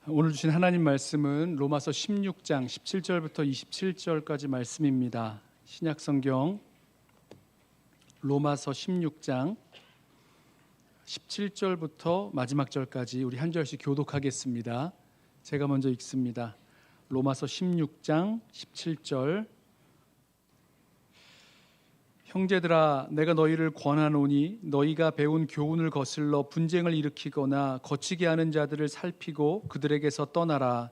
오늘 주신 하나님 말씀은 로마서 16장 17절부터 27절까지 말씀입니다. 신약성경 로마서 16장 17절부터 마지막 절까지 우리 한 절씩 교독하겠습니다. 제가 먼저 읽습니다. 로마서 16장 17절. 형제들아, 내가 너희를 권하노니 너희가 배운 교훈을 거슬러 분쟁을 일으키거나 거치게 하는 자들을 살피고 그들에게서 떠나라.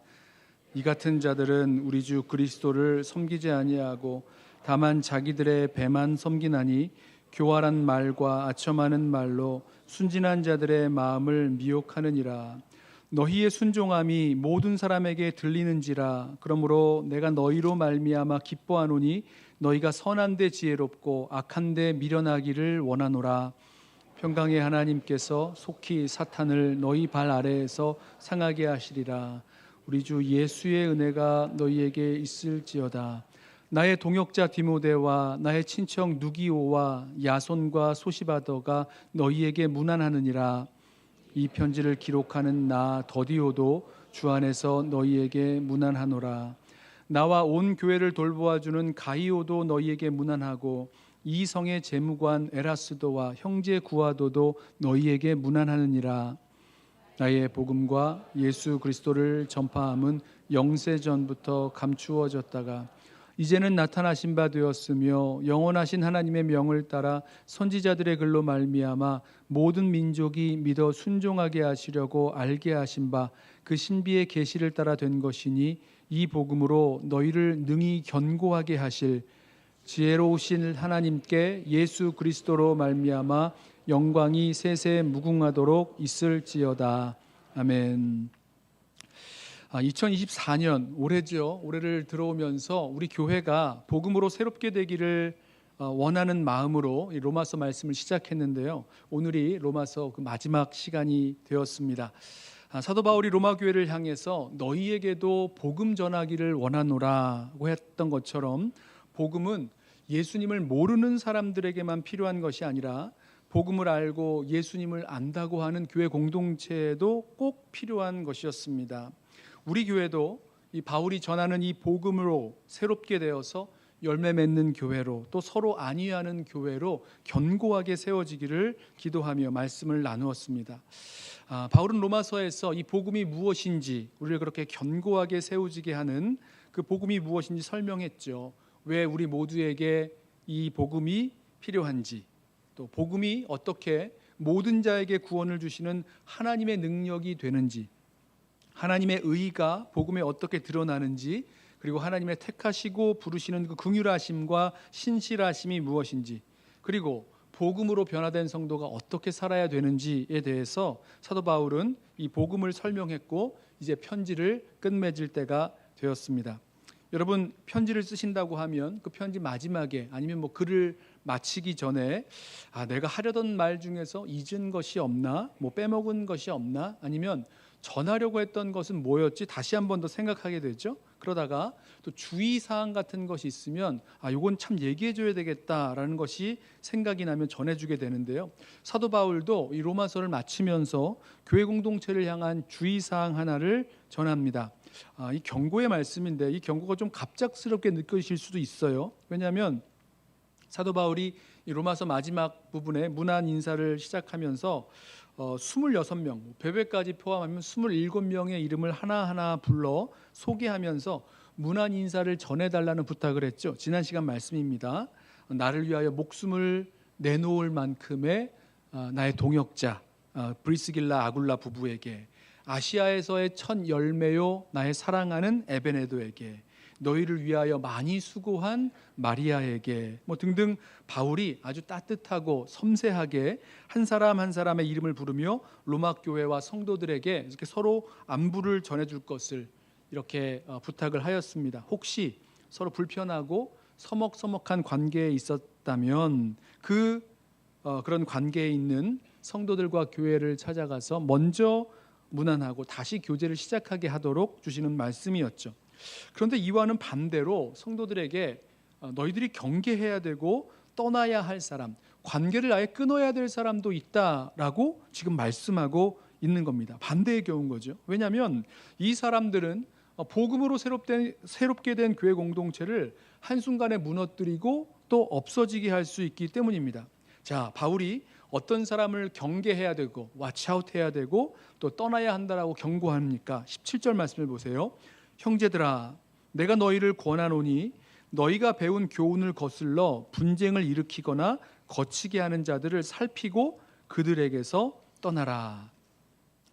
이 같은 자들은 우리 주 그리스도를 섬기지 아니하고 다만 자기들의 배만 섬기나니 교활한 말과 아첨하는 말로 순진한 자들의 마음을 미혹하느니라. 너희의 순종함이 모든 사람에게 들리는지라. 그러므로 내가 너희로 말미암아 기뻐하노니 너희가 선한 데 지혜롭고 악한 데 미련하기를 원하노라. 평강의 하나님께서 속히 사탄을 너희 발 아래에서 상하게 하시리라. 우리 주 예수의 은혜가 너희에게 있을지어다. 나의 동역자 디모데와 나의 친척 누기오와 야손과 소시바더가 너희에게 문안하느니라. 이 편지를 기록하는 나 더디오도 주 안에서 너희에게 문안하노라. 나와 온 교회를 돌보아주는 가이오도 너희에게 문안하고 이 성의 재무관 에라스도와 형제 구아도도 너희에게 문안하느니라. 나의 복음과 예수 그리스도를 전파함은 영세전부터 감추어졌다가 이제는 나타나신 바 되었으며 영원하신 하나님의 명을 따라 선지자들의 글로 말미암아 모든 민족이 믿어 순종하게 하시려고 알게 하신 바 그 신비의 계시를 따라 된 것이니 이 복음으로 너희를 능히 견고하게 하실 지혜로우신 하나님께 예수 그리스도로 말미암아 영광이 세세 무궁하도록 있을지어다. 아멘. 2024년 올해죠. 올해를 들어오면서 우리 교회가 복음으로 새롭게 되기를 원하는 마음으로 이 로마서 말씀을 시작했는데요. 오늘이 로마서 그 마지막 시간이 되었습니다. 사도 바울이 로마 교회를 향해서 너희에게도 복음 전하기를 원하노라고 했던 것처럼 복음은 예수님을 모르는 사람들에게만 필요한 것이 아니라 복음을 알고 예수님을 안다고 하는 교회 공동체에도 꼭 필요한 것이었습니다. 우리 교회도 이 바울이 전하는 이 복음으로 새롭게 되어서 열매 맺는 교회로 또 서로 안위하는 교회로 견고하게 세워지기를 기도하며 말씀을 나누었습니다. 바울은 로마서에서 이 복음이 무엇인지 우리를 그렇게 견고하게 세워지게 하는 그 복음이 무엇인지 설명했죠. 왜 우리 모두에게 이 복음이 필요한지, 또 복음이 어떻게 모든 자에게 구원을 주시는 하나님의 능력이 되는지, 하나님의 의가 복음에 어떻게 드러나는지, 그리고 하나님의 택하시고 부르시는 그 긍휼하심과 신실하심이 무엇인지, 그리고 복음으로 변화된 성도가 어떻게 살아야 되는지에 대해서 사도 바울은 이 복음을 설명했고 이제 편지를 끝맺을 때가 되었습니다. 여러분, 편지를 쓰신다고 하면 그 편지 마지막에 아니면 글을 마치기 전에 내가 하려던 말 중에서 잊은 것이 없나, 빼먹은 것이 없나, 아니면 전하려고 했던 것은 뭐였지 다시 한 번 더 생각하게 되죠. 그러다가 또 주의사항 같은 것이 있으면 이건 참 얘기해줘야 되겠다라는 것이 생각이 나면 전해주게 되는데요. 사도 바울도 이 로마서를 마치면서 교회 공동체를 향한 주의사항 하나를 전합니다. 이 경고의 말씀인데 이 경고가 좀 갑작스럽게 느껴지실 수도 있어요. 왜냐하면 사도 바울이 이 로마서 마지막 부분에 문안 인사를 시작하면서 26명, 베베까지 포함하면 27명의 이름을 하나하나 불러 소개하면서 문안 인사를 전해달라는 부탁을 했죠. 지난 시간 말씀입니다. 나를 위하여 목숨을 내놓을 만큼의 나의 동역자 브리스길라 아굴라 부부에게, 아시아에서의 첫 열매요 나의 사랑하는 에베네도에게, 너희를 위하여 많이 수고한 마리아에게 등등 바울이 아주 따뜻하고 섬세하게 한 사람 한 사람의 이름을 부르며 로마 교회와 성도들에게 이렇게 서로 안부를 전해줄 것을 이렇게 부탁을 하였습니다. 혹시 서로 불편하고 서먹서먹한 관계에 있었다면 그런 관계에 있는 성도들과 교회를 찾아가서 먼저 문안하고 다시 교제를 시작하게 하도록 주시는 말씀이었죠. 그런데 이와는 반대로 성도들에게 너희들이 경계해야 되고 떠나야 할 사람, 관계를 아예 끊어야 될 사람도 있다라고 지금 말씀하고 있는 겁니다. 반대의 경우인 거죠. 왜냐하면 이 사람들은 복음으로 새롭게 된 교회 공동체를 한순간에 무너뜨리고 또 없어지게 할 수 있기 때문입니다. 자, 바울이 어떤 사람을 경계해야 되고 왓치아웃해야 되고 또 떠나야 한다라고 경고합니까? 17절 말씀을 보세요. 형제들아, 내가 너희를 권하노니 너희가 배운 교훈을 거슬러 분쟁을 일으키거나 거치게 하는 자들을 살피고 그들에게서 떠나라.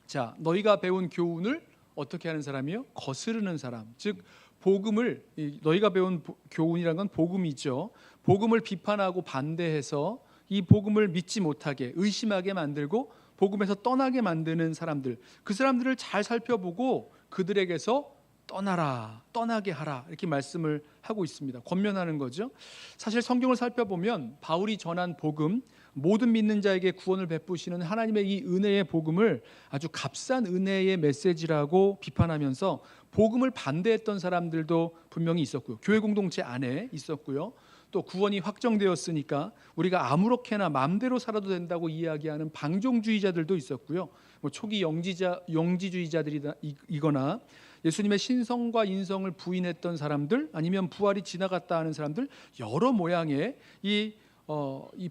자, 너희가 배운 교훈을 어떻게 하는 사람이요? 거스르는 사람. 즉 복음을, 너희가 배운 교훈이란 건 복음이죠. 복음을 비판하고 반대해서 이 복음을 믿지 못하게, 의심하게 만들고 복음에서 떠나게 만드는 사람들, 그 사람들을 잘 살펴보고 그들에게서 떠나라, 떠나게 하라, 이렇게 말씀을 하고 있습니다. 권면하는 거죠. 사실 성경을 살펴보면 바울이 전한 복음, 모든 믿는 자에게 구원을 베푸시는 하나님의 이 은혜의 복음을 아주 값싼 은혜의 메시지라고 비판하면서 복음을 반대했던 사람들도 분명히 있었고요. 교회 공동체 안에 있었고요. 또 구원이 확정되었으니까 우리가 아무렇게나 마음대로 살아도 된다고 이야기하는 방종주의자들도 있었고요. 초기 영지주의자들이거나 예수님의 신성과 인성을 부인했던 사람들, 아니면 부활이 지나갔다 하는 사람들, 여러 모양의 이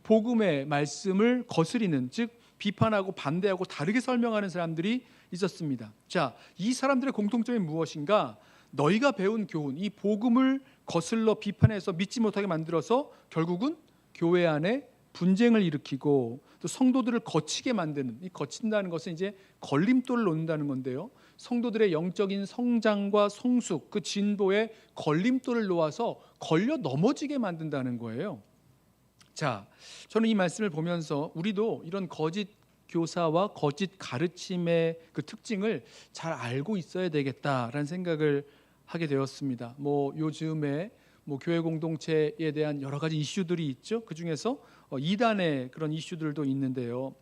복음의 말씀을 거스리는, 즉 비판하고 반대하고 다르게 설명하는 사람들이 있었습니다. 자, 이 사람들의 공통점이 무엇인가? 너희가 배운 교훈, 이 복음을 거슬러 비판해서 믿지 못하게 만들어서 결국은 교회 안에 분쟁을 일으키고 또 성도들을 거치게 만드는, 이 거친다는 것은 이제 걸림돌을 놓는다는 건데요. 성도들의 영적인 성장과 성숙, 그 진보에 걸림돌을 놓아서 걸려 넘어지게 만든다는 거예요. 자, 저는 이 말씀을 보면서 우리도 이런 거짓 교사와 거짓 가르침의 그 특징을 잘 알고 있어야 되겠다라는 생각을 하게 되었습니다. 요즘에 교회 공동체에 대한 여러 가지 이슈들이 있죠. 그 중에서 이단의 그런 이슈들도 있는데요.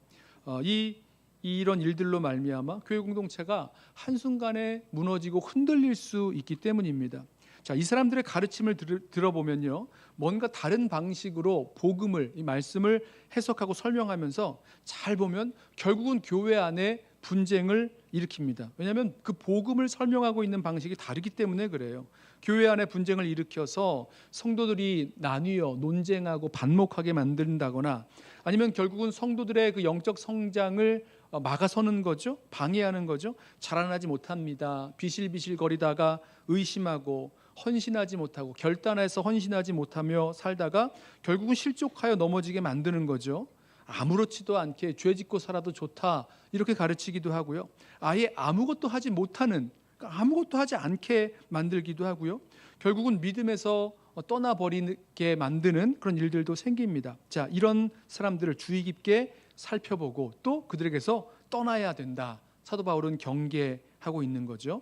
이런 일들로 말미암아 교회 공동체가 한순간에 무너지고 흔들릴 수 있기 때문입니다. 자, 이 사람들의 가르침을 들어보면요, 뭔가 다른 방식으로 복음을, 이 말씀을 해석하고 설명하면서 잘 보면 결국은 교회 안에 분쟁을 일으킵니다. 왜냐하면 그 복음을 설명하고 있는 방식이 다르기 때문에 그래요. 교회 안에 분쟁을 일으켜서 성도들이 나뉘어 논쟁하고 반목하게 만든다거나, 아니면 결국은 성도들의 그 영적 성장을 막아서는 거죠. 방해하는 거죠. 자라나지 못합니다. 비실비실 거리다가 의심하고 헌신하지 못하고, 결단해서 헌신하지 못하며 살다가 결국은 실족하여 넘어지게 만드는 거죠. 아무렇지도 않게 죄 짓고 살아도 좋다, 이렇게 가르치기도 하고요. 아예 아무것도 하지 못하는, 아무것도 하지 않게 만들기도 하고요. 결국은 믿음에서 떠나버리게 만드는 그런 일들도 생깁니다. 자, 이런 사람들을 주의 깊게 살펴보고 또 그들에게서 떠나야 된다, 사도 바울은 경계하고 있는 거죠.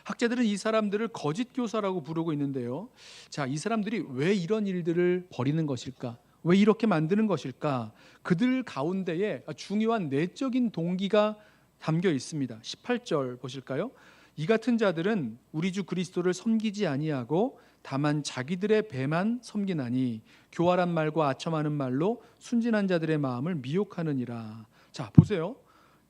학자들은 이 사람들을 거짓 교사라고 부르고 있는데요. 자, 이 사람들이 왜 이런 일들을 벌이는 것일까? 왜 이렇게 만드는 것일까? 그들 가운데에 중요한 내적인 동기가 담겨 있습니다. 18절 보실까요? 이 같은 자들은 우리 주 그리스도를 섬기지 아니하고 다만 자기들의 배만 섬기나니 교활한 말과 아첨하는 말로 순진한 자들의 마음을 미혹하느니라. 자, 보세요.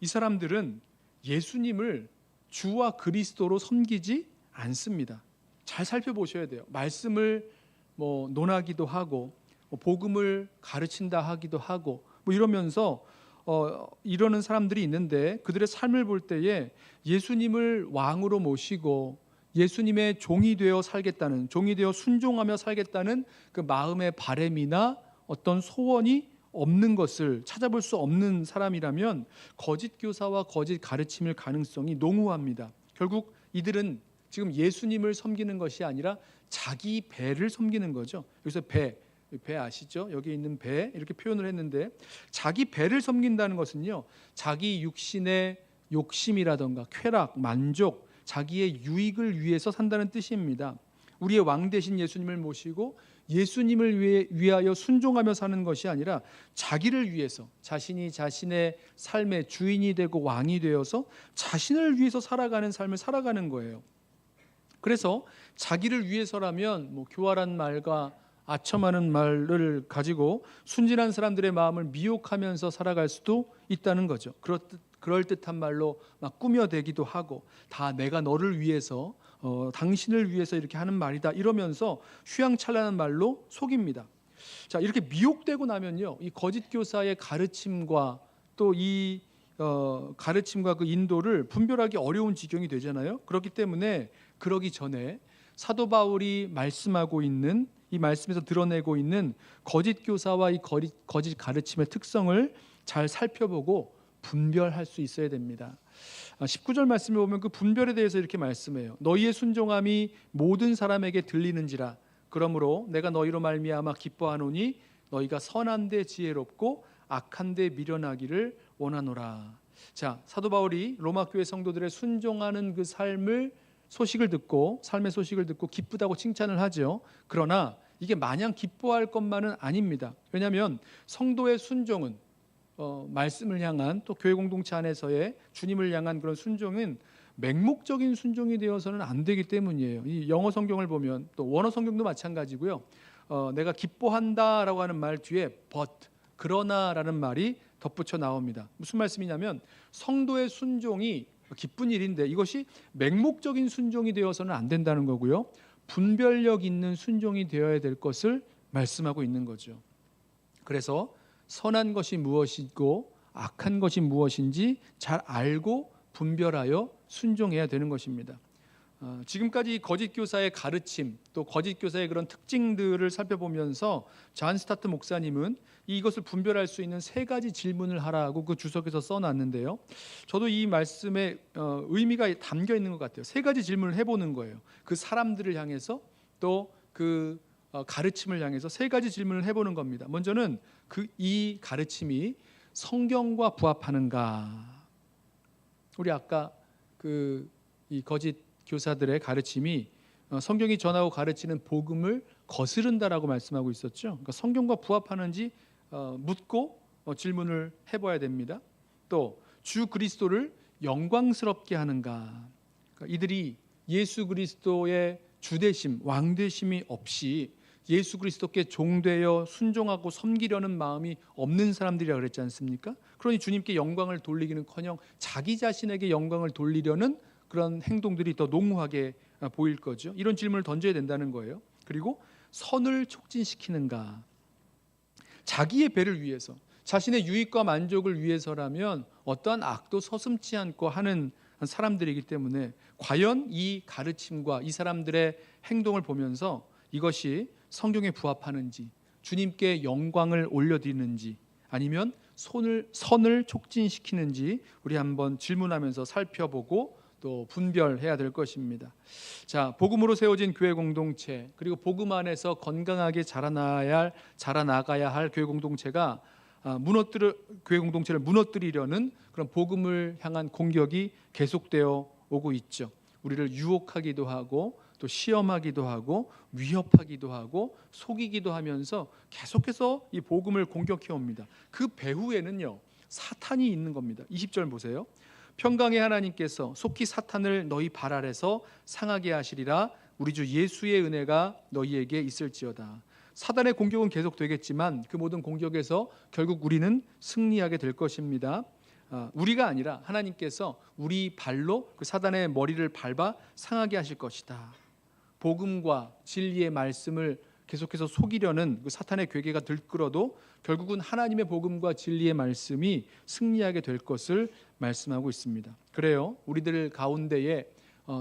이 사람들은 예수님을 주와 그리스도로 섬기지 않습니다. 잘 살펴보셔야 돼요. 말씀을 논하기도 하고 복음을 가르친다 하기도 하고 이러면서 이러는 사람들이 있는데, 그들의 삶을 볼 때에 예수님을 왕으로 모시고 예수님의 종이 되어 살겠다는, 종이 되어 순종하며 살겠다는 그 마음의 바램이나 어떤 소원이 없는 것을 찾아볼 수 없는 사람이라면 거짓 교사와 거짓 가르침일 가능성이 농후합니다. 결국 이들은 지금 예수님을 섬기는 것이 아니라 자기 배를 섬기는 거죠. 여기서 배 아시죠? 여기 있는 배, 이렇게 표현을 했는데, 자기 배를 섬긴다는 것은요, 자기 육신의 욕심이라던가 쾌락, 만족, 자기의 유익을 위해서 산다는 뜻입니다. 우리의 왕 대신 예수님을 모시고 예수님을 위하여 순종하며 사는 것이 아니라 자기를 위해서, 자신이 자신의 삶의 주인이 되고 왕이 되어서 자신을 위해서 살아가는 삶을 살아가는 거예요. 그래서 자기를 위해서라면 교활한 말과 아첨하는 말을 가지고 순진한 사람들의 마음을 미혹하면서 살아갈 수도 있다는 거죠. 그럴듯한 말로 막 꾸며대기도 하고 다 내가 너를 위해서 당신을 위해서 이렇게 하는 말이다 이러면서 휘황찬란한 말로 속입니다. 자, 이렇게 미혹되고 나면요, 이 거짓 교사의 가르침과 또 이 가르침과 그 인도를 분별하기 어려운 지경이 되잖아요. 그렇기 때문에 그러기 전에 사도 바울이 말씀하고 있는 이 말씀에서 드러내고 있는 거짓 교사와 이 거짓 가르침의 특성을 잘 살펴보고 분별할 수 있어야 됩니다. 19절 말씀에 보면 그 분별에 대해서 이렇게 말씀해요. 너희의 순종함이 모든 사람에게 들리는지라. 그러므로 내가 너희로 말미암아 기뻐하노니 너희가 선한 데 지혜롭고 악한 데 미련하기를 원하노라. 자, 사도 바울이 로마 교회 성도들의 순종하는 그 삶의 소식을 듣고 기쁘다고 칭찬을 하죠. 그러나 이게 마냥 기뻐할 것만은 아닙니다. 왜냐하면 성도의 순종은 말씀을 향한 또 교회 공동체 안에서의 주님을 향한 그런 순종은 맹목적인 순종이 되어서는 안 되기 때문이에요. 이 영어 성경을 보면 또 원어 성경도 마찬가지고요. 내가 기뻐한다라고 하는 말 뒤에 but 그러나라는 말이 덧붙여 나옵니다. 무슨 말씀이냐면 성도의 순종이 기쁜 일인데 이것이 맹목적인 순종이 되어서는 안 된다는 거고요. 분별력 있는 순종이 되어야 될 것을 말씀하고 있는 거죠. 그래서 선한 것이 무엇이고 악한 것이 무엇인지 잘 알고 분별하여 순종해야 되는 것입니다. 지금까지 거짓 교사의 가르침 또 거짓 교사의 그런 특징들을 살펴보면서 존 스타트 목사님은 이것을 분별할 수 있는 세 가지 질문을 하라고 그 주석에서 써놨는데요. 저도 이 말씀에 의미가 담겨 있는 것 같아요. 세 가지 질문을 해보는 거예요. 그 사람들을 향해서 또 그 가르침을 향해서 세 가지 질문을 해보는 겁니다. 먼저는 이 가르침이 성경과 부합하는가? 우리 아까 이 거짓 교사들의 가르침이 성경이 전하고 가르치는 복음을 거스른다라고 말씀하고 있었죠. 그러니까 성경과 부합하는지 묻고 질문을 해봐야 됩니다. 또 주 그리스도를 영광스럽게 하는가? 그러니까 이들이 예수 그리스도의 주되심, 왕되심이 없이 예수 그리스도께 종되어 순종하고 섬기려는 마음이 없는 사람들이라 그랬지 않습니까? 그러니 주님께 영광을 돌리기는커녕 자기 자신에게 영광을 돌리려는 그런 행동들이 더 농후하게 보일 거죠. 이런 질문을 던져야 된다는 거예요. 그리고 선을 촉진시키는가? 자기의 배를 위해서, 자신의 유익과 만족을 위해서라면 어떠한 악도 서슴지 않고 하는 사람들이기 때문에 과연 이 가르침과 이 사람들의 행동을 보면서 이것이 성경에 부합하는지, 주님께 영광을 올려드리는지, 아니면 선을 촉진시키는지 우리 한번 질문하면서 살펴보고 또 분별해야 될 것입니다. 자, 복음으로 세워진 교회 공동체, 그리고 복음 안에서 건강하게 자라나가야 할 교회 공동체가 교회 공동체를 무너뜨리려는 그런 복음을 향한 공격이 계속되어 오고 있죠. 우리를 유혹하기도 하고 또 시험하기도 하고 위협하기도 하고 속이기도 하면서 계속해서 이 복음을 공격해 옵니다. 그 배후에는요, 사탄이 있는 겁니다. 20절 보세요. 평강의 하나님께서 속히 사탄을 너희 발 아래서 상하게 하시리라. 우리 주 예수의 은혜가 너희에게 있을지어다. 사단의 공격은 계속되겠지만 그 모든 공격에서 결국 우리는 승리하게 될 것입니다. 우리가 아니라 하나님께서 우리 발로 그 사단의 머리를 밟아 상하게 하실 것이다. 복음과 진리의 말씀을 계속해서 속이려는 그 사탄의 괴계가 들끓어도 결국은 하나님의 복음과 진리의 말씀이 승리하게 될 것을 말씀하고 있습니다. 그래요, 우리들 가운데에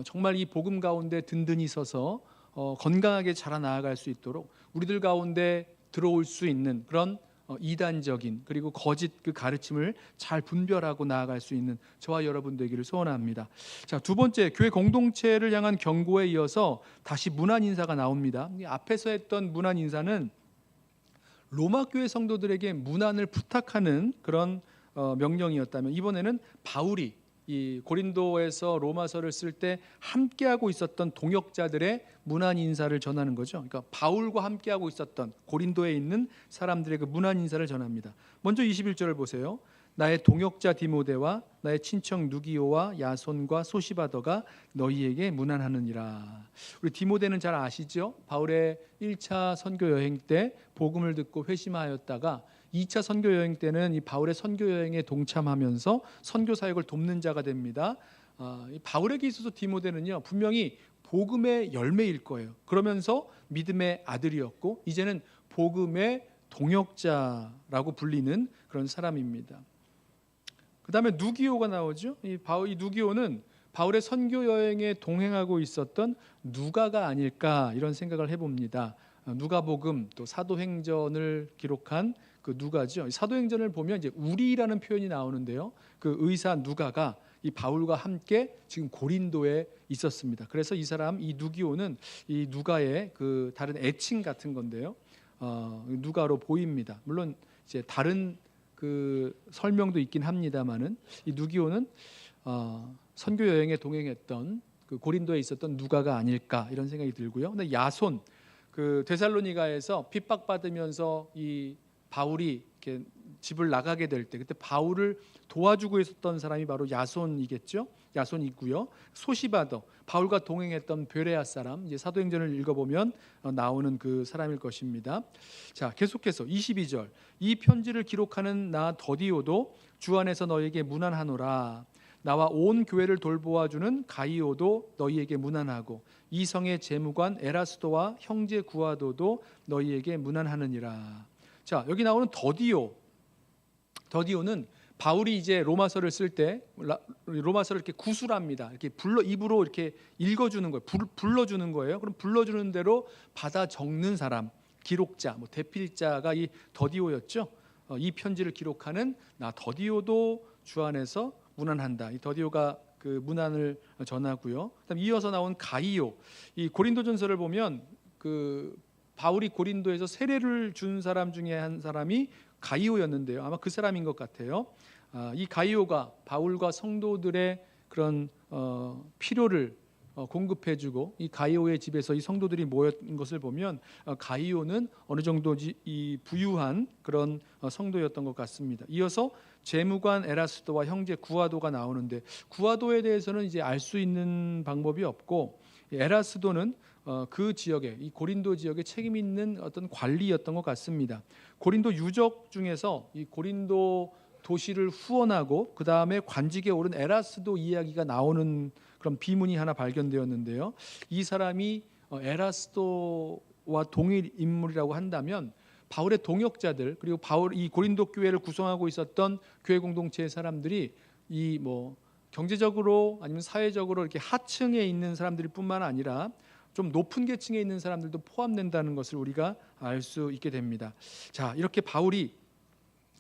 정말 이 복음 가운데 든든히 서서 건강하게 자라나갈 수 있도록 우리들 가운데 들어올 수 있는 그런 이단적인 그리고 거짓 그 가르침을 잘 분별하고 나아갈 수 있는 저와 여러분 되기를 소원합니다. 자, 두 번째, 교회 공동체를 향한 경고에 이어서 다시 문안 인사가 나옵니다. 앞에서 했던 문안 인사는 로마 교회 성도들에게 문안을 부탁하는 그런 명령이었다면, 이번에는 바울이 이 고린도에서 로마서를 쓸 때 함께하고 있었던 동역자들의 문안 인사를 전하는 거죠. 그러니까 바울과 함께하고 있었던 고린도에 있는 사람들의 그 문안 인사를 전합니다. 먼저 21절을 보세요. 나의 동역자 디모데와 나의 친척 누기오와 야손과 소시바더가 너희에게 문안하느니라. 우리 디모데는 잘 아시죠? 바울의 1차 선교 여행 때 복음을 듣고 회심하였다가 2차 선교 여행 때는 이 바울의 선교 여행에 동참하면서 선교 사역을 돕는 자가 됩니다. 이 바울에게 있어서 디모데는요, 분명히 복음의 열매일 거예요. 그러면서 믿음의 아들이었고 이제는 복음의 동역자라고 불리는 그런 사람입니다. 그 다음에 누기오가 나오죠. 이 누기오는 바울의 선교 여행에 동행하고 있었던 누가가 아닐까 이런 생각을 해봅니다. 누가복음 또 사도행전을 기록한 그 누가죠. 사도행전을 보면 이제 우리라는 표현이 나오는데요. 그 의사 누가가 이 바울과 함께 지금 고린도에 있었습니다. 그래서 이 사람 이 누기오는 이 누가의 그 다른 애칭 같은 건데요. 누가로 보입니다. 물론 이제 다른 그 설명도 있긴 합니다만은 이 누기오는 선교 여행에 동행했던 그 고린도에 있었던 누가가 아닐까 이런 생각이 들고요. 근데 야손 그 데살로니가에서 핍박받으면서 이 바울이 이렇게 집을 나가게 될 때 그때 바울을 도와주고 있었던 사람이 바로 야손이겠죠. 야손이고요. 소시바더 바울과 동행했던 베레아 사람 이제 사도행전을 읽어보면 나오는 그 사람일 것입니다. 자 계속해서 22절 이 편지를 기록하는 나 더디오도 주 안에서 너에게 문안하노라. 나와 온 교회를 돌보아주는 가이오도 너희에게 문안하고 이성의 재무관 에라스도와 형제 구아도도 너희에게 문안하느니라. 자 여기 나오는 더디오는 바울이 이제 로마서를 쓸 때 로마서를 이렇게 구술합니다. 이렇게 입으로 이렇게 읽어주는 거예요. 불러주는 거예요. 그럼 불러주는 대로 받아 적는 사람, 기록자, 뭐 대필자가 이 더디오였죠. 이 편지를 기록하는 나 더디오도 주 안에서 문안한다. 이 더디오가 그 문안을 전하고요. 그다음 이어서 나온 가이오. 이 고린도전서를 보면 그 바울이 고린도에서 세례를 준 사람 중에 한 사람이 가이오였는데요. 아마 그 사람인 것 같아요. 이 가이오가 바울과 성도들의 그런 필요를 공급해주고 이 가이오의 집에서 이 성도들이 모였던 것을 보면 가이오는 어느 정도 이 부유한 그런 성도였던 것 같습니다. 이어서 재무관 에라스도와 형제 구아도가 나오는데 구아도에 대해서는 이제 알 수 있는 방법이 없고 에라스도는 그 지역에 이 고린도 지역에 책임 있는 어떤 관리였던 것 같습니다. 고린도 유적 중에서 이 고린도 도시를 후원하고 그 다음에 관직에 오른 에라스도 이야기가 나오는 그런 비문이 하나 발견되었는데요. 이 사람이 에라스도와 동일 인물이라고 한다면 바울의 동역자들 그리고 이 고린도 교회를 구성하고 있었던 교회 공동체의 사람들이 이 뭐 경제적으로 아니면 사회적으로 이렇게 하층에 있는 사람들일 뿐만 아니라 좀 높은 계층에 있는 사람들도 포함된다는 것을 우리가 알 수 있게 됩니다. 자, 이렇게 바울이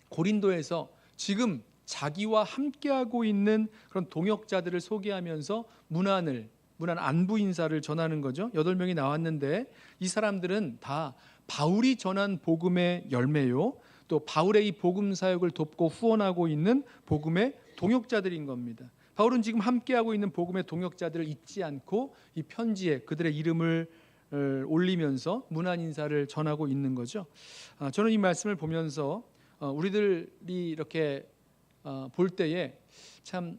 고린도에서 지금 자기와 함께하고 있는 그런 동역자들을 소개하면서 문안 안부 인사를 전하는 거죠. 8명이 나왔는데 이 사람들은 다 바울이 전한 복음의 열매요. 또 바울의 이 복음 사역을 돕고 후원하고 있는 복음의 동역자들인 겁니다. 바울은 지금 함께하고 있는 복음의 동역자들을 잊지 않고 이 편지에 그들의 이름을 올리면서 문안 인사를 전하고 있는 거죠. 저는 이 말씀을 보면서 우리들이 이렇게 볼 때에 참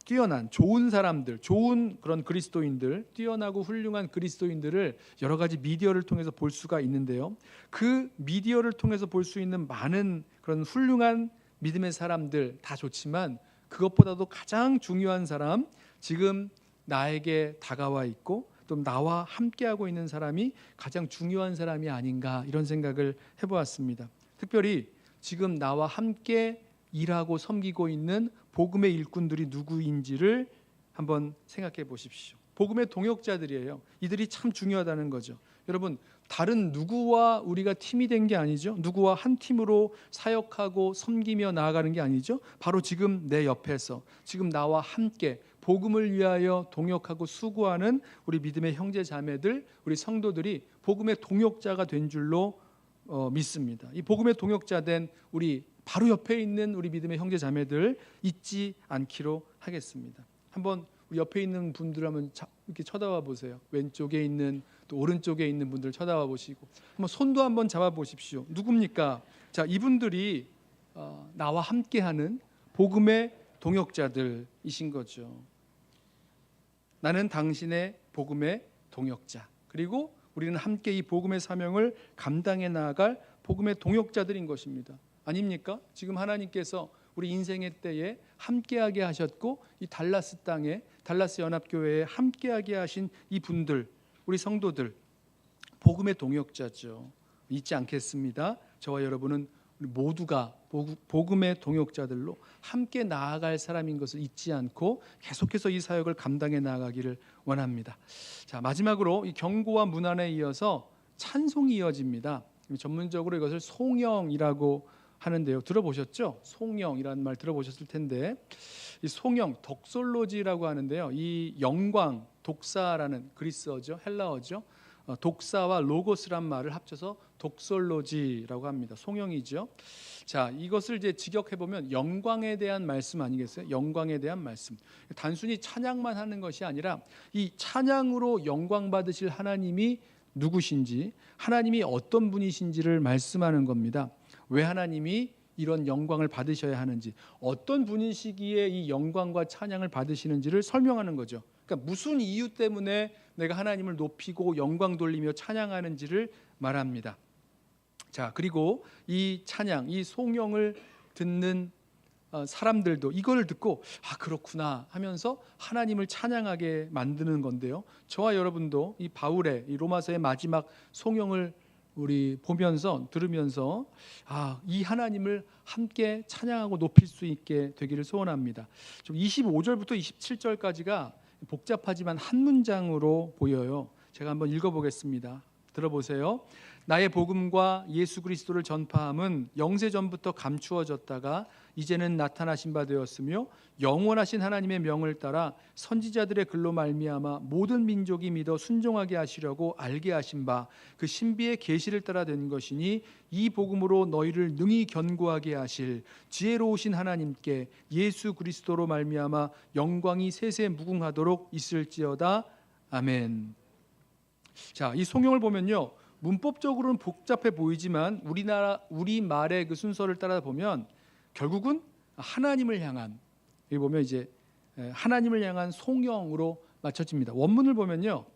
뛰어난 좋은 사람들, 좋은 그런 그리스도인들, 뛰어나고 훌륭한 그리스도인들을 여러 가지 미디어를 통해서 볼 수가 있는데요. 그 미디어를 통해서 볼 수 있는 많은 그런 훌륭한 믿음의 사람들 다 좋지만 그것보다도 가장 중요한 사람, 지금 나에게 다가와 있고 또 나와 함께하고 있는 사람이 가장 중요한 사람이 아닌가 이런 생각을 해보았습니다. 특별히 지금 나와 함께 일하고 섬기고 있는 복음의 일꾼들이 누구인지를 한번 생각해 보십시오. 복음의 동역자들이에요. 이들이 참 중요하다는 거죠. 여러분, 다른 누구와 우리가 팀이 된 게 아니죠. 누구와 한 팀으로 사역하고 섬기며 나아가는 게 아니죠. 바로 지금 내 옆에서 지금 나와 함께 복음을 위하여 동역하고 수고하는 우리 믿음의 형제 자매들, 우리 성도들이 복음의 동역자가 된 줄로 믿습니다. 이 복음의 동역자 된 우리 바로 옆에 있는 우리 믿음의 형제 자매들 잊지 않기로 하겠습니다. 한번 우리 옆에 있는 분들 한번 이렇게 쳐다봐 보세요. 왼쪽에 있는 또 오른쪽에 있는 분들 쳐다봐 보시고 한번 손도 한번 잡아 보십시오. 누굽니까? 자, 이분들이 나와 함께하는 복음의 동역자들이신 거죠. 나는 당신의 복음의 동역자. 그리고 우리는 함께 이 복음의 사명을 감당해 나아갈 복음의 동역자들인 것입니다. 아닙니까? 지금 하나님께서 우리 인생의 때에 함께하게 하셨고 이 달라스 땅에 달라스 연합교회에 함께하게 하신 이 분들, 우리 성도들 복음의 동역자죠. 잊지 않겠습니다. 저와 여러분은 모두가 복음의 동역자들로 함께 나아갈 사람인 것을 잊지 않고 계속해서 이 사역을 감당해 나가기를 원합니다. 자, 마지막으로 이 경고와 문안에 이어서 찬송이 이어집니다. 전문적으로 이것을 송영이라고 하는데요. 들어보셨죠? 송영이라는 말 들어보셨을 텐데 이 송영, 덕솔로지라고 하는데요. 이 영광, 독사라는 그리스어죠. 헬라어죠. 독사와 로고스란 말을 합쳐서 독솔로지라고 합니다. 송영이죠. 자, 이것을 이제 직역해 보면 영광에 대한 말씀 아니겠어요? 영광에 대한 말씀. 단순히 찬양만 하는 것이 아니라 이 찬양으로 영광 받으실 하나님이 누구신지, 하나님이 어떤 분이신지를 말씀하는 겁니다. 왜 하나님이 이런 영광을 받으셔야 하는지, 어떤 분이시기에 이 영광과 찬양을 받으시는지를 설명하는 거죠. 그러니까 무슨 이유 때문에 내가 하나님을 높이고 영광 돌리며 찬양하는지를 말합니다. 자, 그리고 이 찬양, 이 송영을 듣는 사람들도 이걸 듣고 아 그렇구나 하면서 하나님을 찬양하게 만드는 건데요. 저와 여러분도 이 바울의 이 로마서의 마지막 송영을 우리 보면서 들으면서 이 하나님을 함께 찬양하고 높일 수 있게 되기를 소원합니다. 좀 25절부터 27절까지가 복잡하지만 한 문장으로 보여요. 제가 한번 읽어보겠습니다. 들어보세요. 나의 복음과 예수 그리스도를 전파함은 영세전부터 감추어졌다가 이제는 나타나신 바 되었으며 영원하신 하나님의 명을 따라 선지자들의 글로 말미암아 모든 민족이 믿어 순종하게 하시려고 알게 하신 바 그 신비의 계시를 따라 된 것이니 이 복음으로 너희를 능히 견고하게 하실 지혜로우신 하나님께 예수 그리스도로 말미암아 영광이 세세 무궁하도록 있을지어다. 아멘. 자, 이 송영을 보면요. 문법적으로는 복잡해 보이지만 우리 말의 그 순서를 따라 보면 결국은 하나님을 향한, 여기 보면 이제 하나님을 향한 송영으로 맞춰집니다. 원문을 보면요.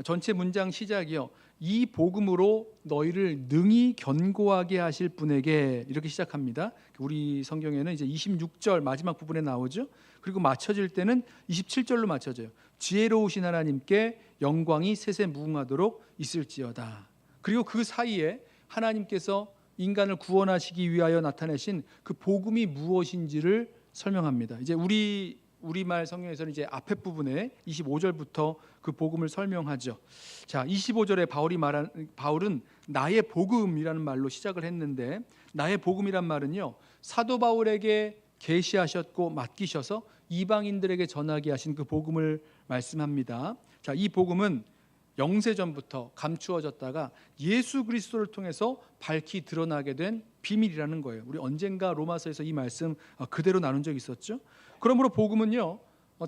전체 문장 시작이요. 이 복음으로 너희를 능히 견고하게 하실 분에게 이렇게 시작합니다. 우리 성경에는 이제 26절 마지막 부분에 나오죠. 그리고 맞춰질 때는 27절로 맞춰져요. 지혜로우신 하나님께 영광이 세세 무궁하도록 있을지어다. 그리고 그 사이에 하나님께서 인간을 구원하시기 위하여 나타내신 그 복음이 무엇인지를 설명합니다. 이제 우리말 성경에서는 이제 앞에 부분에 25절부터 그 복음을 설명하죠. 자, 25절에 바울은 나의 복음이라는 말로 시작을 했는데 나의 복음이란 말은요. 사도 바울에게 계시하셨고 맡기셔서 이방인들에게 전하게 하신 그 복음을 말씀합니다. 자, 이 복음은 영세전부터 감추어졌다가 예수 그리스도를 통해서 밝히 드러나게 된 비밀이라는 거예요. 우리 언젠가 로마서에서 이 말씀 그대로 나눈 적이 있었죠. 그러므로 복음은요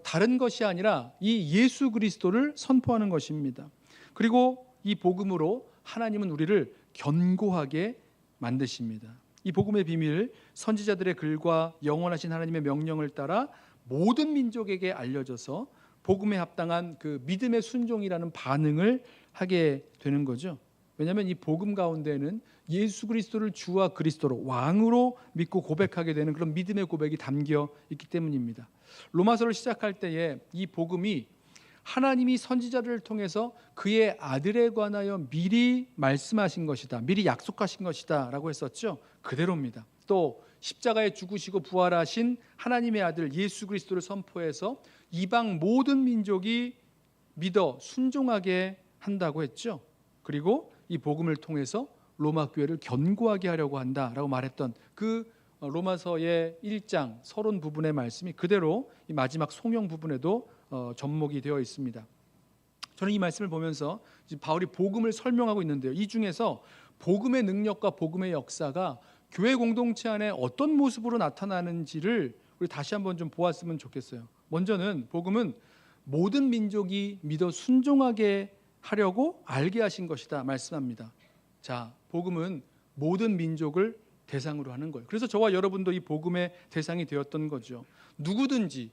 다른 것이 아니라 이 예수 그리스도를 선포하는 것입니다. 그리고 이 복음으로 하나님은 우리를 견고하게 만드십니다. 이 복음의 비밀, 선지자들의 글과 영원하신 하나님의 명령을 따라 모든 민족에게 알려져서 복음에 합당한 그 믿음의 순종이라는 반응을 하게 되는 거죠. 왜냐하면 이 복음 가운데는 예수 그리스도를 주와 그리스도로 왕으로 믿고 고백하게 되는 그런 믿음의 고백이 담겨 있기 때문입니다. 로마서를 시작할 때에 이 복음이 하나님이 선지자를 통해서 그의 아들에 관하여 미리 말씀하신 것이다, 미리 약속하신 것이다 라고 했었죠. 그대로입니다. 또 십자가에 죽으시고 부활하신 하나님의 아들 예수 그리스도를 선포해서 이방 모든 민족이 믿어 순종하게 한다고 했죠. 그리고 이 복음을 통해서 로마 교회를 견고하게 하려고 한다라고 말했던 그 로마서의 1장 서론 부분의 말씀이 그대로 이 마지막 송영 부분에도 접목이 되어 있습니다. 저는 이 말씀을 보면서 바울이 복음을 설명하고 있는데요. 이 중에서 복음의 능력과 복음의 역사가 교회 공동체 안에 어떤 모습으로 나타나는지를 우리 다시 한번 좀 보았으면 좋겠어요. 먼저는 복음은 모든 민족이 믿어 순종하게 하려고 알게 하신 것이다 말씀합니다. 자, 복음은 모든 민족을 대상으로 하는 거예요. 그래서 저와 여러분도 이 복음의 대상이 되었던 거죠. 누구든지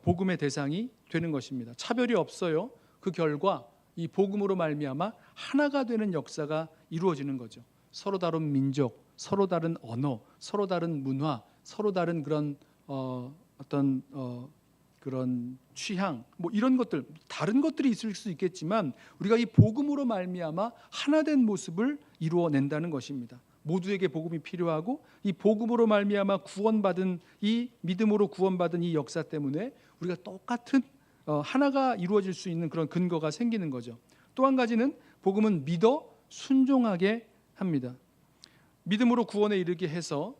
복음의 대상이 되는 것입니다. 차별이 없어요. 그 결과 이 복음으로 말미암아 하나가 되는 역사가 이루어지는 거죠. 서로 다른 민족, 서로 다른 언어, 서로 다른 문화, 서로 다른 그런 그런 취향, 뭐 이런 것들, 다른 것들이 있을 수 있겠지만 우리가 이 복음으로 말미암아 하나된 모습을 이루어낸다는 것입니다. 모두에게 복음이 필요하고 이 복음으로 말미암아 구원받은 이 믿음으로 구원받은 이 역사 때문에 우리가 똑같은 하나가 이루어질 수 있는 그런 근거가 생기는 거죠. 또 한 가지는 복음은 믿어 순종하게 합니다. 믿음으로 구원에 이르게 해서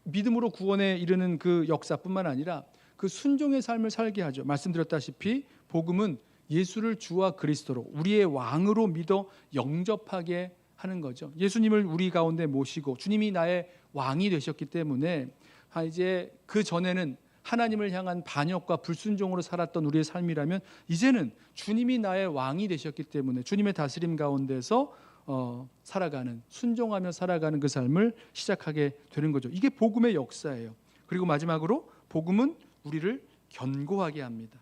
믿음으로 구원에 이르는 그 역사뿐만 아니라 그 순종의 삶을 살게 하죠. 말씀드렸다시피 복음은 예수를 주와 그리스도로 우리의 왕으로 믿어 영접하게 하는 거죠. 예수님을 우리 가운데 모시고 주님이 나의 왕이 되셨기 때문에 이제 그 전에는 하나님을 향한 반역과 불순종으로 살았던 우리의 삶이라면 이제는 주님이 나의 왕이 되셨기 때문에 주님의 다스림 가운데서 살아가는, 순종하며 살아가는 그 삶을 시작하게 되는 거죠. 이게 복음의 역사예요. 그리고 마지막으로 복음은 우리를 견고하게 합니다.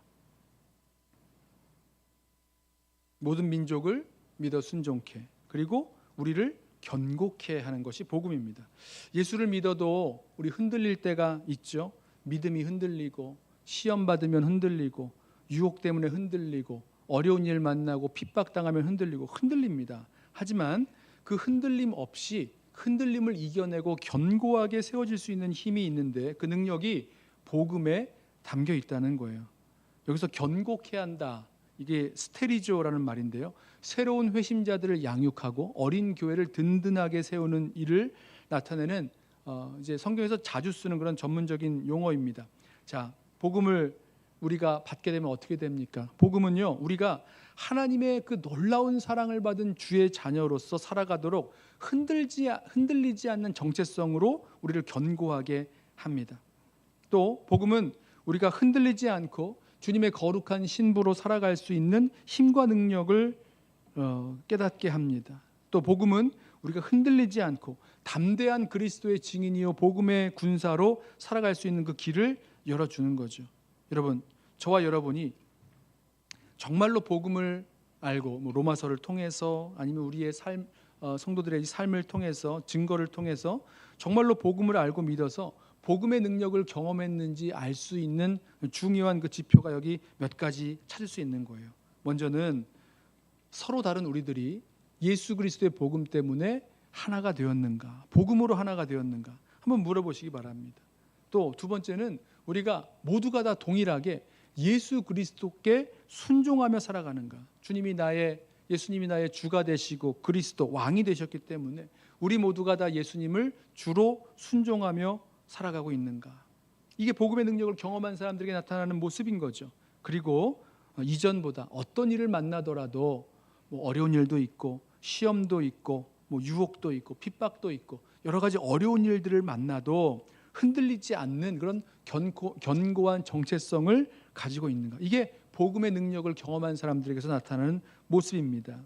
모든 민족을 믿어 순종케, 그리고 우리를 견고케 하는 것이 복음입니다. 예수를 믿어도 우리 흔들릴 때가 있죠. 믿음이 흔들리고, 시험 받으면 흔들리고, 유혹 때문에 흔들리고, 어려운 일 만나고 핍박당하면 흔들립니다. 하지만 그 흔들림 없이 흔들림을 이겨내고 견고하게 세워질 수 있는 힘이 있는데 그 능력이 복음에 담겨 있다는 거예요. 여기서 견고케 한다, 이게 스테리조라는 말인데요. 새로운 회심자들을 양육하고 어린 교회를 든든하게 세우는 일을 나타내는 이제 성경에서 자주 쓰는 그런 전문적인 용어입니다. 자, 복음을 우리가 받게 되면 어떻게 됩니까? 복음은요, 우리가 하나님의 그 놀라운 사랑을 받은 주의 자녀로서 살아가도록 흔들리지 않는 정체성으로 우리를 견고하게 합니다. 또 복음은 우리가 흔들리지 않고 주님의 거룩한 신부로 살아갈 수 있는 힘과 능력을 깨닫게 합니다. 또 복음은 우리가 흔들리지 않고 담대한 그리스도의 증인이요 복음의 군사로 살아갈 수 있는 그 길을 열어주는 거죠. 여러분, 저와 여러분이 정말로 복음을 알고 로마서를 통해서 아니면 우리의 삶, 성도들의 삶을 통해서 증거를 통해서 정말로 복음을 알고 믿어서 복음의 능력을 경험했는지 알 수 있는 중요한 그 지표가 여기 몇 가지 찾을 수 있는 거예요. 먼저는 서로 다른 우리들이 예수 그리스도의 복음 때문에 하나가 되었는가, 복음으로 하나가 되었는가 한번 물어보시기 바랍니다. 또 두 번째는 우리가 모두가 다 동일하게 예수 그리스도께 순종하며 살아가는가. 예수님이 나의 주가 되시고 그리스도 왕이 되셨기 때문에 우리 모두가 다 예수님을 주로 순종하며 살아가고 있는가. 이게 복음의 능력을 경험한 사람들에게 나타나는 모습인 거죠. 그리고 이전보다 어떤 일을 만나더라도 어려운 일도 있고 시험도 있고 유혹도 있고 핍박도 있고 여러 가지 어려운 일들을 만나도 흔들리지 않는 그런 견고한 정체성을 가지고 있는가. 이게 복음의 능력을 경험한 사람들에게서 나타나는 모습입니다.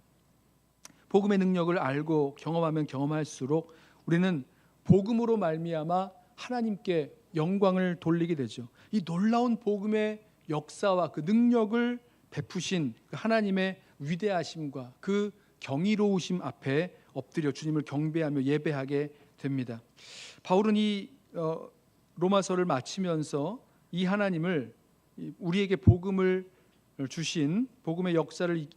복음의 능력을 알고 경험하면 경험할수록 우리는 복음으로 말미암아 하나님께 영광을 돌리게 되죠. 이 놀라운 복음의 역사와 그 능력을 베푸신 하나님의 위대하심과 그 경이로우심 앞에 엎드려 주님을 경배하며 예배하게 됩니다. 바울은 이 로마서를 마치면서 이 하나님을, 우리에게 복음을 주신, 복음의 역사를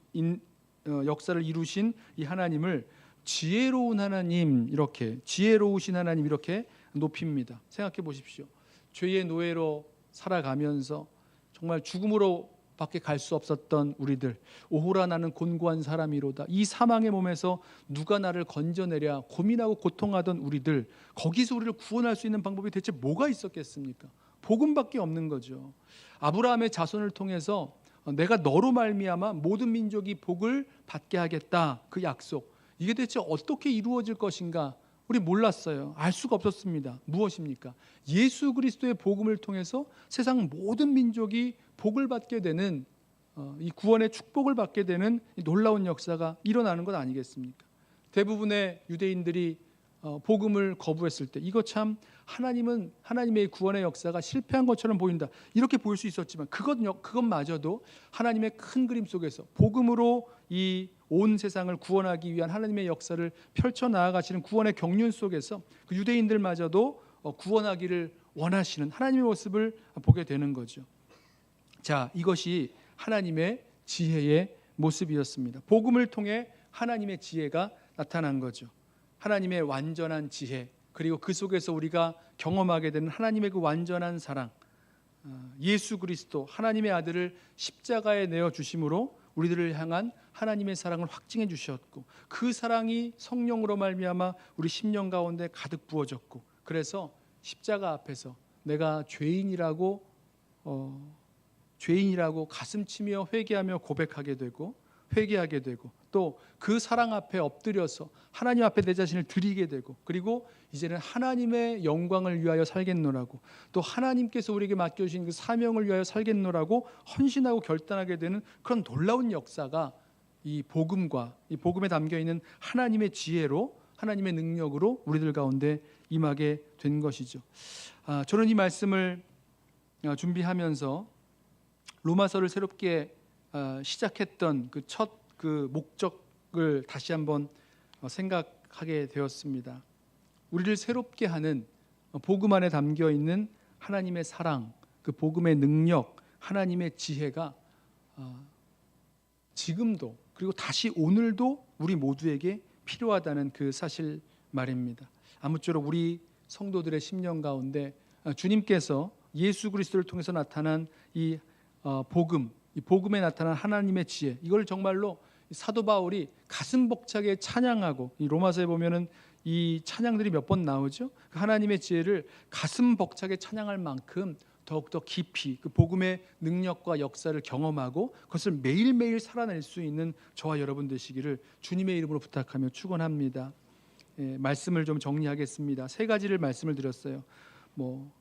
이루신 이 하나님을 지혜로운 하나님, 이렇게 지혜로우신 하나님 이렇게 높입니다. 생각해 보십시오. 죄의 노예로 살아가면서 정말 죽음으로 밖에 갈 수 없었던 우리들, 오호라 나는 곤고한 사람이로다, 이 사망의 몸에서 누가 나를 건져내랴 고민하고 고통하던 우리들, 거기서 우리를 구원할 수 있는 방법이 대체 뭐가 있었겠습니까? 복음밖에 없는 거죠. 아브라함의 자손을 통해서 내가 너로 말미암아 모든 민족이 복을 받게 하겠다, 그 약속, 이게 대체 어떻게 이루어질 것인가 우리 몰랐어요. 알 수가 없었습니다. 무엇입니까? 예수 그리스도의 복음을 통해서 세상 모든 민족이 복을 받게 되는, 이 구원의 축복을 받게 되는 놀라운 역사가 일어나는 것 아니겠습니까? 대부분의 유대인들이 복음을 거부했을 때 이거 참 하나님은 하나님의 구원의 역사가 실패한 것처럼 보인다 이렇게 보일 수 있었지만 그것마저도 하나님의 큰 그림 속에서 복음으로 이 온 세상을 구원하기 위한 하나님의 역사를 펼쳐 나아가시는 구원의 경륜 속에서 그 유대인들마저도 구원하기를 원하시는 하나님의 모습을 보게 되는 거죠. 자, 이것이 하나님의 지혜의 모습이었습니다. 복음을 통해 하나님의 지혜가 나타난 거죠. 하나님의 완전한 지혜, 그리고 그 속에서 우리가 경험하게 되는 하나님의 그 완전한 사랑, 예수 그리스도 하나님의 아들을 십자가에 내어 주심으로 우리들을 향한 하나님의 사랑을 확증해 주셨고, 그 사랑이 성령으로 말미암아 우리 심령 가운데 가득 부어졌고, 그래서 십자가 앞에서 내가 죄인이라고 가슴치며 회개하며 고백하게 되고, 회개하게 되고, 또 그 사랑 앞에 엎드려서 하나님 앞에 내 자신을 드리게 되고, 그리고 이제는 하나님의 영광을 위하여 살겠노라고, 또 하나님께서 우리에게 맡겨주신 그 사명을 위하여 살겠노라고 헌신하고 결단하게 되는 그런 놀라운 역사가 이 복음과 이 복음에 담겨있는 하나님의 지혜로, 하나님의 능력으로 우리들 가운데 임하게 된 것이죠. 저는 이 말씀을 준비하면서 로마서를 새롭게 시작했던 그 첫 목적을 다시 한번 생각하게 되었습니다. 우리를 새롭게 하는 복음 안에 담겨 있는 하나님의 사랑, 그 복음의 능력, 하나님의 지혜가 지금도 그리고 다시 오늘도 우리 모두에게 필요하다는 그 사실 말입니다. 아무쪼록 우리 성도들의 심령 가운데 주님께서 예수 그리스도를 통해서 나타난 이 복음, 이 복음에 나타난 하나님의 지혜, 이걸 정말로 사도 바울이 가슴 벅차게 찬양하고, 이 로마서에 보면은 이 찬양들이 몇 번 나오죠. 그 하나님의 지혜를 가슴 벅차게 찬양할 만큼 더욱더 깊이 그 복음의 능력과 역사를 경험하고 그것을 매일매일 살아낼 수 있는 저와 여러분 되시기를 주님의 이름으로 부탁하며 축원합니다. 말씀을 좀 정리하겠습니다. 세 가지를 말씀을 드렸어요.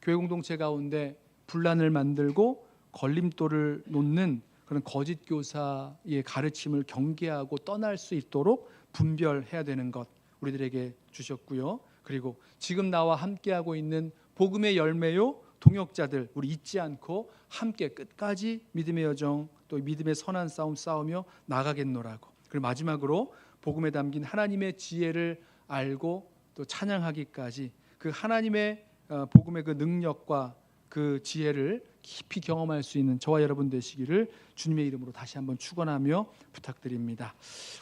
교회 공동체 가운데 분란을 만들고 걸림돌을 놓는 그런 거짓 교사의 가르침을 경계하고 떠날 수 있도록 분별해야 되는 것 우리들에게 주셨고요. 그리고 지금 나와 함께하고 있는 복음의 열매요 동역자들, 우리 잊지 않고 함께 끝까지 믿음의 여정, 또 믿음의 선한 싸움 싸우며 나가겠노라고. 그리고 마지막으로 복음에 담긴 하나님의 지혜를 알고 또 찬양하기까지 그 하나님의 복음의 그 능력과 그 지혜를 깊이 경험할 수 있는 저와 여러분 되시기를 주님의 이름으로 다시 한번 축원하며 부탁드립니다.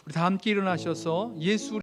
우리 다 함께 일어나셔서 예수